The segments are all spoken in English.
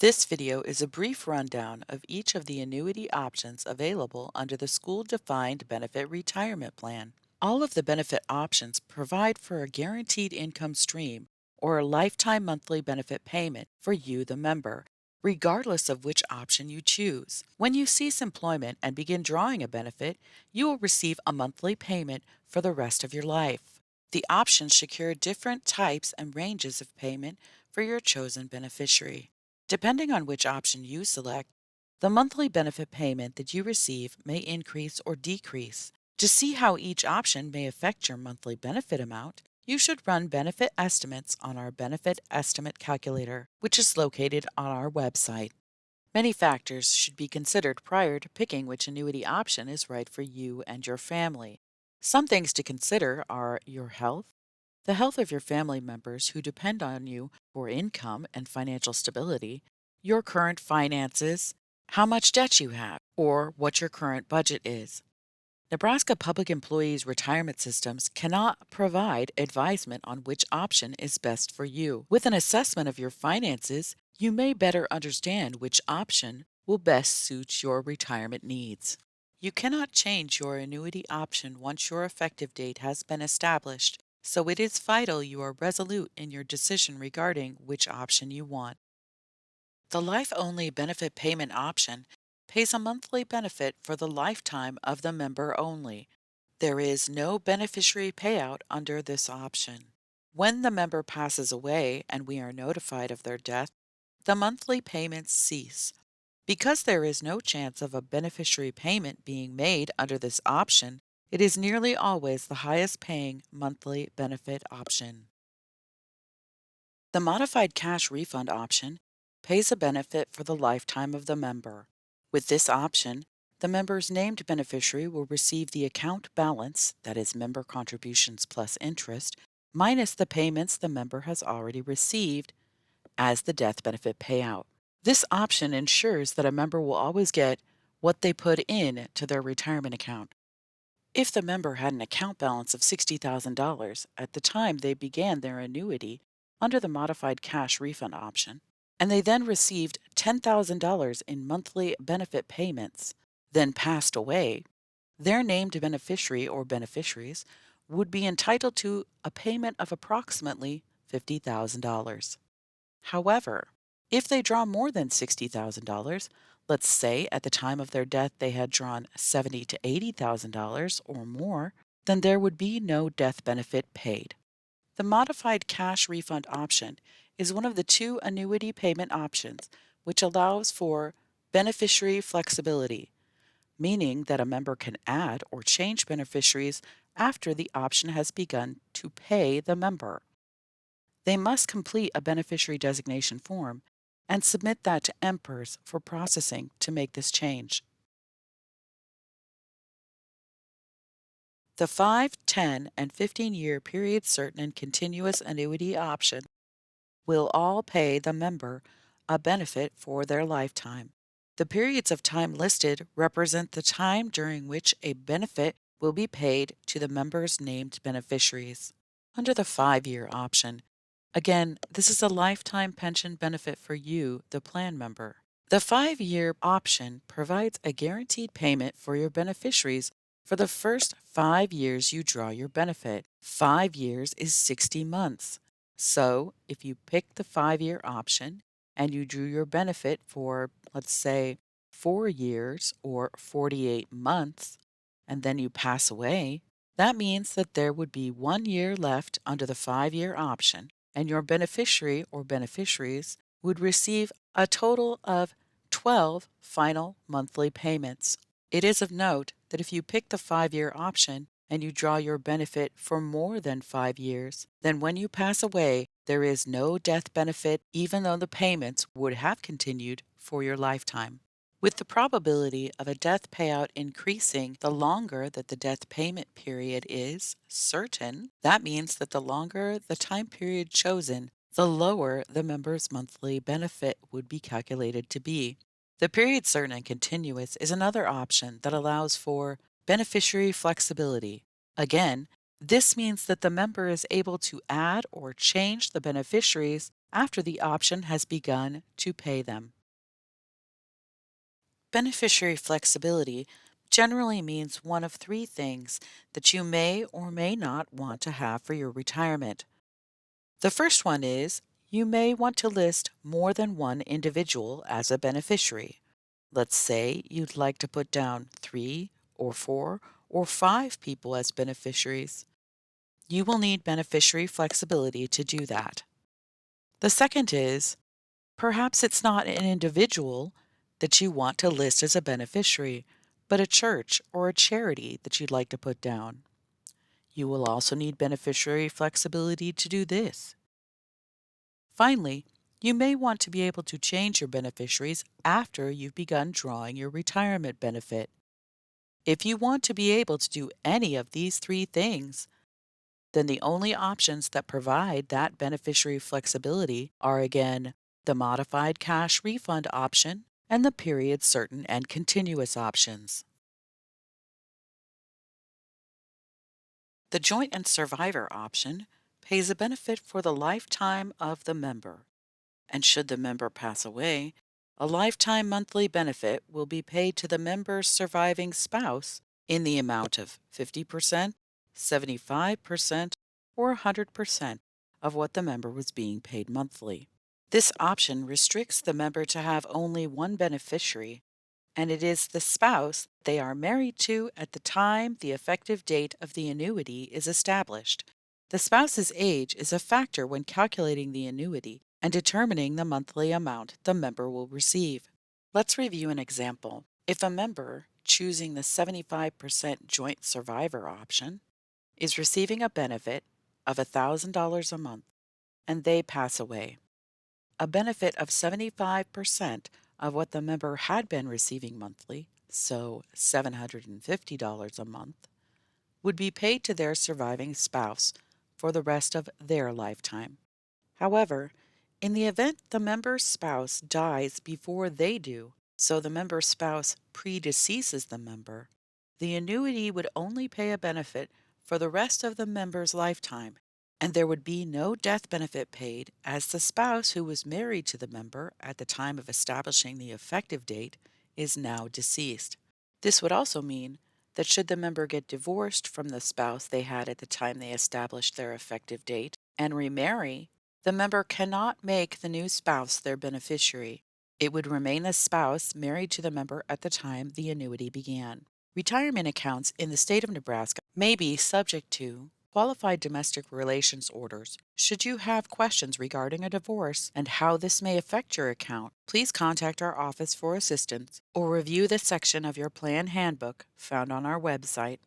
This video is a brief rundown of each of the annuity options available under the School-Defined Benefit Retirement Plan. All of the benefit options provide for a guaranteed income stream or a lifetime monthly benefit payment for you, the member, regardless of which option you choose. When you cease employment and begin drawing a benefit, you will receive a monthly payment for the rest of your life. The options secure different types and ranges of payment for your chosen beneficiary. Depending on which option you select, the monthly benefit payment that you receive may increase or decrease. To see how each option may affect your monthly benefit amount, you should run benefit estimates on our Benefit Estimate Calculator, which is located on our website. Many factors should be considered prior to picking which annuity option is right for you and your family. Some things to consider are your health, the health of your family members who depend on you for income and financial stability, your current finances, how much debt you have, or what your current budget is. Nebraska public employees' retirement systems cannot provide advisement on which option is best for you. With an assessment of your finances, you may better understand which option will best suit your retirement needs. You cannot change your annuity option once your effective date has been established, so it is vital you are resolute in your decision regarding which option you want. The life-only benefit payment option pays a monthly benefit for the lifetime of the member only. There is no beneficiary payout under this option. When the member passes away and we are notified of their death, the monthly payments cease. Because there is no chance of a beneficiary payment being made under this option, it is nearly always the highest paying monthly benefit option. The modified cash refund option pays a benefit for the lifetime of the member. With this option, the member's named beneficiary will receive the account balance, that is, member contributions plus interest, minus the payments the member has already received as the death benefit payout. This option ensures that a member will always get what they put in to their retirement account. If the member had an account balance of $60,000 at the time they began their annuity under the modified cash refund option, and they then received $10,000 in monthly benefit payments, then passed away, their named beneficiary or beneficiaries would be entitled to a payment of approximately $50,000. However, if they draw more than $60,000, let's say at the time of their death they had drawn $70,000 to $80,000 or more, then there would be no death benefit paid. The modified cash refund option is one of the two annuity payment options which allows for beneficiary flexibility, meaning that a member can add or change beneficiaries after the option has begun to pay the member. They must complete a beneficiary designation form and submit that to NPERS for processing to make this change. The 5, 10, and 15-year period certain and continuous annuity option will all pay the member a benefit for their lifetime. The periods of time listed represent the time during which a benefit will be paid to the member's named beneficiaries. Under the 5-year option, again, this is a lifetime pension benefit for you, the plan member. The 5-year option provides a guaranteed payment for your beneficiaries for the first 5 years you draw your benefit. 5 years is 60 months. So, if you pick the 5-year option and you drew your benefit for, let's say, 4 years or 48 months, and then you pass away, that means that there would be 1 year left under the 5-year option, and your beneficiary or beneficiaries would receive a total of 12 final monthly payments. It is of note that if you pick the 5-year option and you draw your benefit for more than 5 years, then when you pass away, there is no death benefit even though the payments would have continued for your lifetime. With the probability of a death payout increasing the longer that the death payment period is certain, that means that the longer the time period chosen, the lower the member's monthly benefit would be calculated to be. The period certain and continuous is another option that allows for beneficiary flexibility. Again, this means that the member is able to add or change the beneficiaries after the option has begun to pay them. Beneficiary flexibility generally means one of three things that you may or may not want to have for your retirement. The first one is you may want to list more than one individual as a beneficiary. Let's say you'd like to put down 3 or 4 or 5 people as beneficiaries. You will need beneficiary flexibility to do that. The second is perhaps it's not an individual that you want to list as a beneficiary, but a church or a charity that you'd like to put down. You will also need beneficiary flexibility to do this. Finally, you may want to be able to change your beneficiaries after you've begun drawing your retirement benefit. If you want to be able to do any of these three things, then the only options that provide that beneficiary flexibility are again the modified cash refund option and the period certain and continuous options. The joint and survivor option pays a benefit for the lifetime of the member, and should the member pass away, a lifetime monthly benefit will be paid to the member's surviving spouse in the amount of 50%, 75%, or 100% of what the member was being paid monthly. This option restricts the member to have only one beneficiary, and it is the spouse they are married to at the time the effective date of the annuity is established. The spouse's age is a factor when calculating the annuity and determining the monthly amount the member will receive. Let's review an example. If a member, choosing the 75% joint survivor option, is receiving a benefit of $1,000 a month and they pass away, a benefit of 75% of what the member had been receiving monthly, so $750 a month, would be paid to their surviving spouse for the rest of their lifetime. However, in the event the member's spouse dies before they do, so the member's spouse predeceases the member, the annuity would only pay a benefit for the rest of the member's lifetime, and there would be no death benefit paid as the spouse who was married to the member at the time of establishing the effective date is now deceased. This would also mean that should the member get divorced from the spouse they had at the time they established their effective date and remarry, the member cannot make the new spouse their beneficiary. It would remain the spouse married to the member at the time the annuity began. Retirement accounts in the state of Nebraska may be subject to qualified domestic relations orders. Should you have questions regarding a divorce and how this may affect your account, please contact our office for assistance or review the section of your plan handbook found on our website.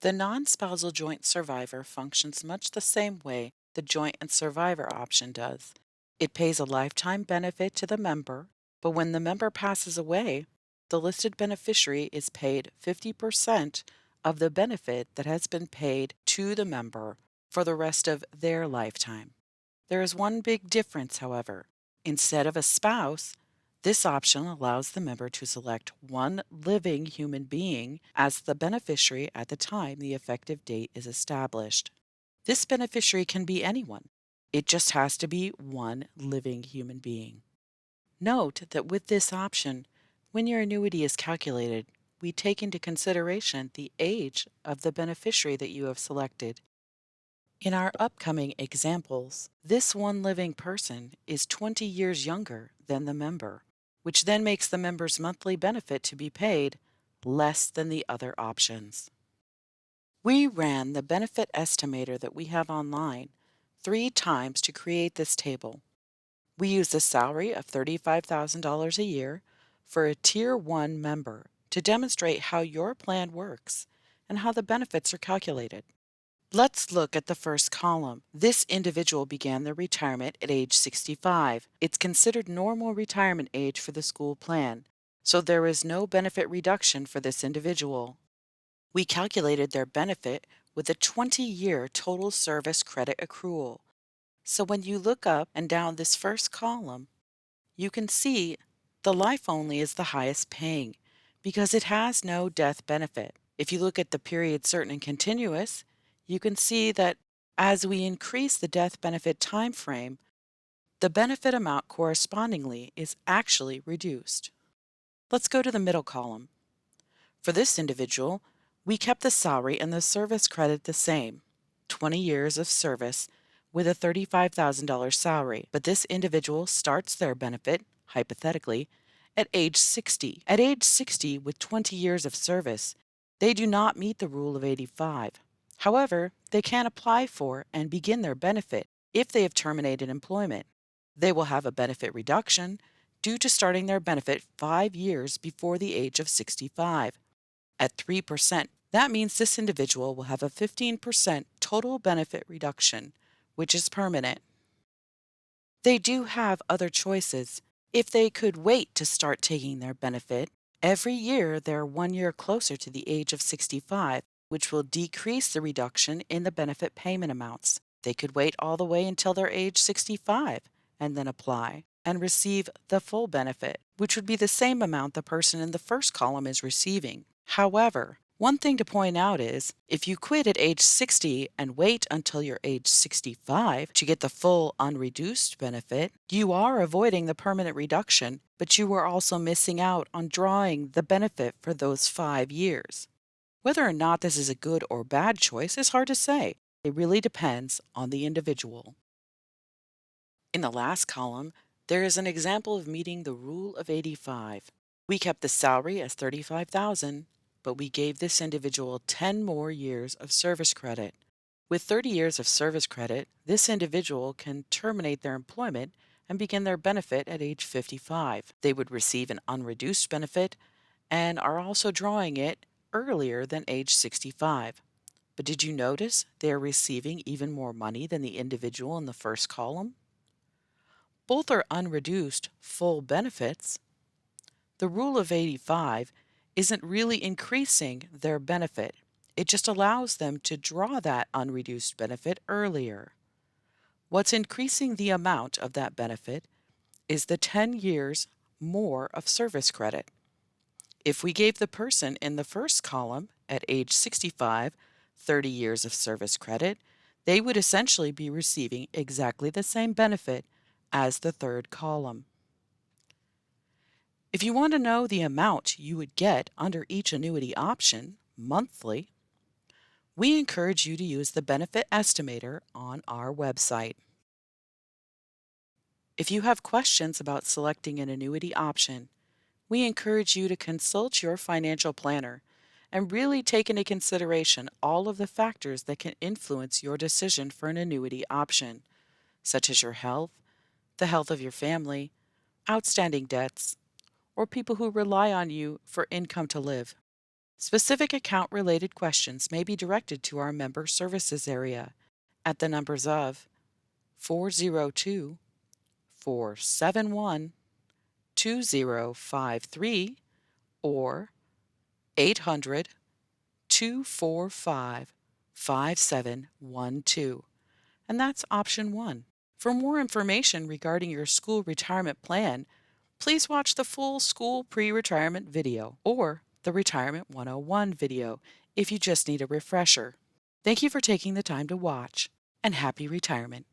The non-spousal joint survivor functions much the same way the joint and survivor option does. It pays a lifetime benefit to the member, but when the member passes away, the listed beneficiary is paid 50% of the benefit that has been paid to the member for the rest of their lifetime. There is one big difference, however. Instead of a spouse, this option allows the member to select one living human being as the beneficiary at the time the effective date is established. This beneficiary can be anyone. It just has to be one living human being. Note that with this option, when your annuity is calculated, we take into consideration the age of the beneficiary that you have selected. In our upcoming examples, this one living person is 20 years younger than the member, which then makes the member's monthly benefit to be paid less than the other options. We ran the benefit estimator that we have online 3 times to create this table. We used a salary of $35,000 a year for a Tier 1 member to demonstrate how your plan works and how the benefits are calculated. Let's look at the first column. This individual began their retirement at age 65. It's considered normal retirement age for the school plan, so there is no benefit reduction for this individual. We calculated their benefit with a 20-year total service credit accrual. So when you look up and down this first column, you can see the life only is the highest paying because it has no death benefit. If you look at the period certain and continuous, you can see that as we increase the death benefit time frame, the benefit amount correspondingly is actually reduced. Let's go to the middle column. For this individual, we kept the salary and the service credit the same, 20 years of service with a $35,000 salary, but this individual starts their benefit, hypothetically, at age 60. At age 60, with 20 years of service, they do not meet the rule of 85. However, they can apply for and begin their benefit if they have terminated employment. They will have a benefit reduction due to starting their benefit 5 years before the age of 65. At 3%, that means this individual will have a 15% total benefit reduction, which is permanent. They do have other choices. If they could wait to start taking their benefit, every year they're 1 year closer to the age of 65, which will decrease the reduction in the benefit payment amounts. They could wait all the way until they're age 65 and then apply and receive the full benefit, which would be the same amount the person in the first column is receiving. However, one thing to point out is if you quit at age 60 and wait until you're age 65 to get the full unreduced benefit, you are avoiding the permanent reduction, but you are also missing out on drawing the benefit for those 5 years. Whether or not this is a good or bad choice is hard to say. It really depends on the individual. In the last column, there is an example of meeting the rule of 85. We kept the salary as $35,000, but we gave this individual 10 more years of service credit. With 30 years of service credit, this individual can terminate their employment and begin their benefit at age 55. They would receive an unreduced benefit and are also drawing it earlier than age 65. But did you notice they are receiving even more money than the individual in the first column? Both are unreduced full benefits. The rule of 85 isn't really increasing their benefit. It just allows them to draw that unreduced benefit earlier. What's increasing the amount of that benefit is the 10 years more of service credit. If we gave the person in the first column at age 65 30 years of service credit, they would essentially be receiving exactly the same benefit as the third column. If you want to know the amount you would get under each annuity option monthly, we encourage you to use the benefit estimator on our website. If you have questions about selecting an annuity option, we encourage you to consult your financial planner and really take into consideration all of the factors that can influence your decision for an annuity option, such as your health, the health of your family, outstanding debts, or people who rely on you for income to live. Specific account-related questions may be directed to our member services area at the numbers of 402-471-2053 or 800-245-5712. And that's option 1. For more information regarding your school retirement plan, please watch the full school pre-retirement video or the Retirement 101 video if you just need a refresher. Thank you for taking the time to watch, and happy retirement.